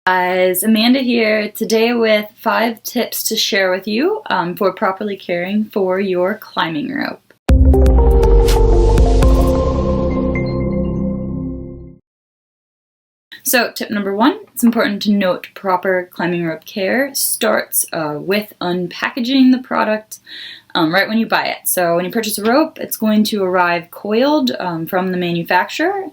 Guys, Amanda here, today with 5 tips to share with you for properly caring for your climbing rope. So tip number 1, it's important to note proper climbing rope care starts with unpackaging the product right when you buy it. So when you purchase a rope, it's going to arrive coiled from the manufacturer,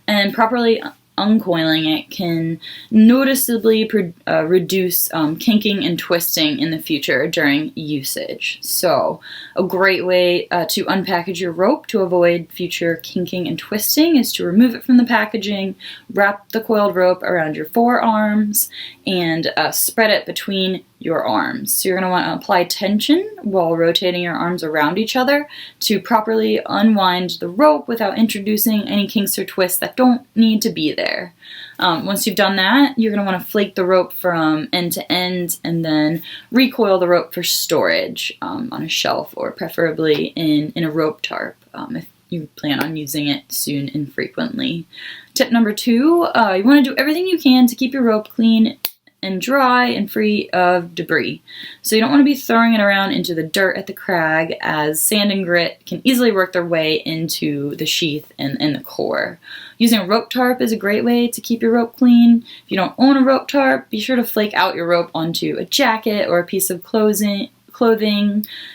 and properly uncoiling it can noticeably reduce kinking and twisting in the future during usage. So a great way to unpackage your rope to avoid future kinking and twisting is to remove it from the packaging, wrap the coiled rope around your forearms, and spread it between your arms. So you're going to want to apply tension while rotating your arms around each other to properly unwind the rope without introducing any kinks or twists that don't need to be there. Once you've done that, you're going to want to flake the rope from end to end and then recoil the rope for storage on a shelf, or preferably in a rope tarp if you plan on using it soon and frequently. Tip number 2, you want to do everything you can to keep your rope clean and dry and free of debris. So you don't want to be throwing it around into the dirt at the crag, as sand and grit can easily work their way into the sheath and the core. Using a rope tarp is a great way to keep your rope clean. If you don't own a rope tarp, be sure to flake out your rope onto a jacket or a piece of clothing,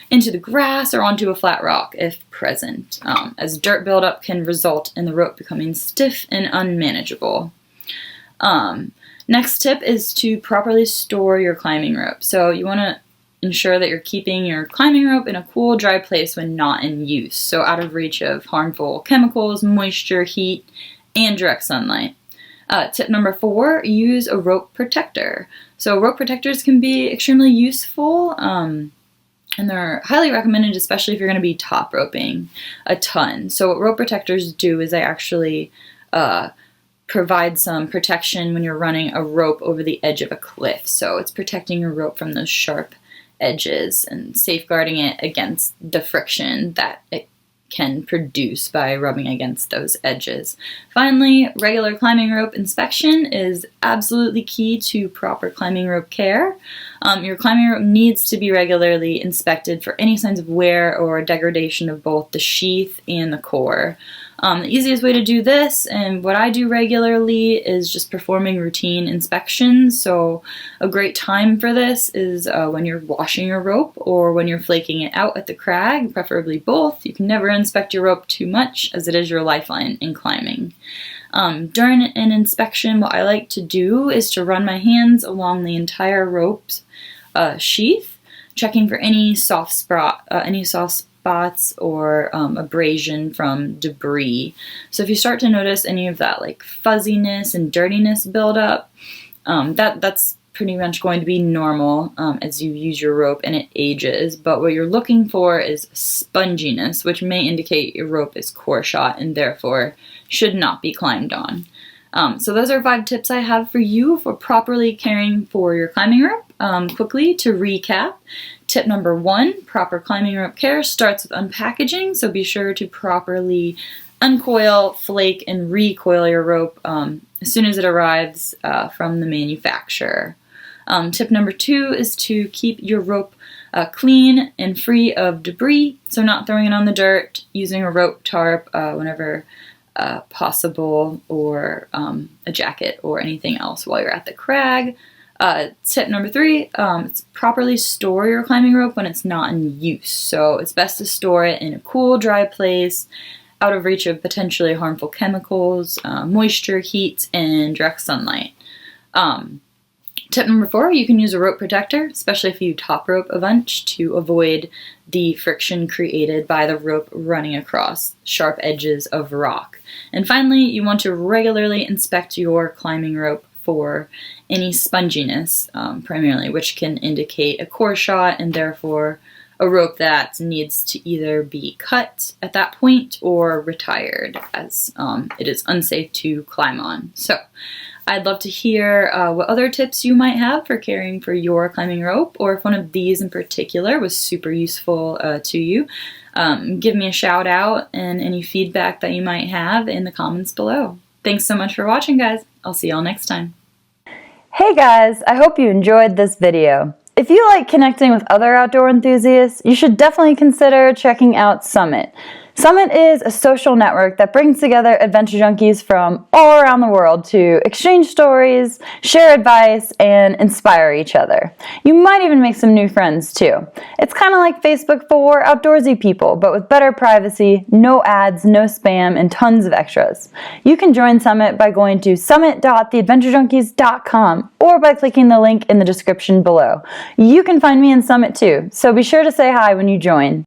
into the grass, or onto a flat rock if present, as dirt buildup can result in the rope becoming stiff and unmanageable. Next tip is to properly store your climbing rope. So you want to ensure that you're keeping your climbing rope in a cool, dry place when not in use, so out of reach of harmful chemicals, moisture, heat, and direct sunlight. Tip number 4, use a rope protector. So rope protectors can be extremely useful, and they're highly recommended, especially if you're going to be top roping a ton. So what rope protectors do is they actually provide some protection when you're running a rope over the edge of a cliff. So it's protecting your rope from those sharp edges and safeguarding it against the friction that it can produce by rubbing against those edges. Finally, regular climbing rope inspection is absolutely key to proper climbing rope care. Your climbing rope needs to be regularly inspected for any signs of wear or degradation of both the sheath and the core. The easiest way to do this, and what I do regularly, is just performing routine inspections. So a great time for this is when you're washing your rope or when you're flaking it out at the crag, preferably both. You can never inspect your rope too much, as it is your lifeline in climbing. During an inspection, what I like to do is to run my hands along the entire rope's sheath, checking for any soft spots or abrasion from debris. So if you start to notice any of that like fuzziness and dirtiness build up, that's pretty much going to be normal as you use your rope and it ages. But what you're looking for is sponginess, which may indicate your rope is core shot and therefore should not be climbed on. So those are 5 tips I have for you for properly caring for your climbing rope. Quickly to recap, tip number 1, proper climbing rope care starts with unpackaging, so be sure to properly uncoil, flake, and recoil your rope as soon as it arrives from the manufacturer. Tip number 2 is to keep your rope clean and free of debris, so not throwing it on the dirt, using a rope tarp whenever possible, or a jacket or anything else while you're at the crag. Tip number 3, it's properly store your climbing rope when it's not in use. So it's best to store it in a cool, dry place, out of reach of potentially harmful chemicals, moisture, heat, and direct sunlight. Tip number 4, you can use a rope protector, especially if you top rope a bunch, to avoid the friction created by the rope running across sharp edges of rock. And finally, you want to regularly inspect your climbing rope for any sponginess, primarily, which can indicate a core shot and therefore a rope that needs to either be cut at that point or retired, as it is unsafe to climb on. So I'd love to hear what other tips you might have for caring for your climbing rope, or if one of these in particular was super useful to you. Give me a shout out and any feedback that you might have in the comments below. Thanks so much for watching, guys. I'll see y'all next time. Hey Hey guys, I hope you enjoyed this video. If you like connecting with other outdoor enthusiasts, you should definitely consider checking out Summit. Summit is a social network that brings together adventure junkies from all around the world to exchange stories, share advice, and inspire each other. You might even make some new friends too. It's kind of like Facebook for outdoorsy people, but with better privacy, no ads, no spam, and tons of extras. You can join Summit by going to summit.theadventurejunkies.com or by clicking the link in the description below. You can find me in Summit too, so be sure to say hi when you join.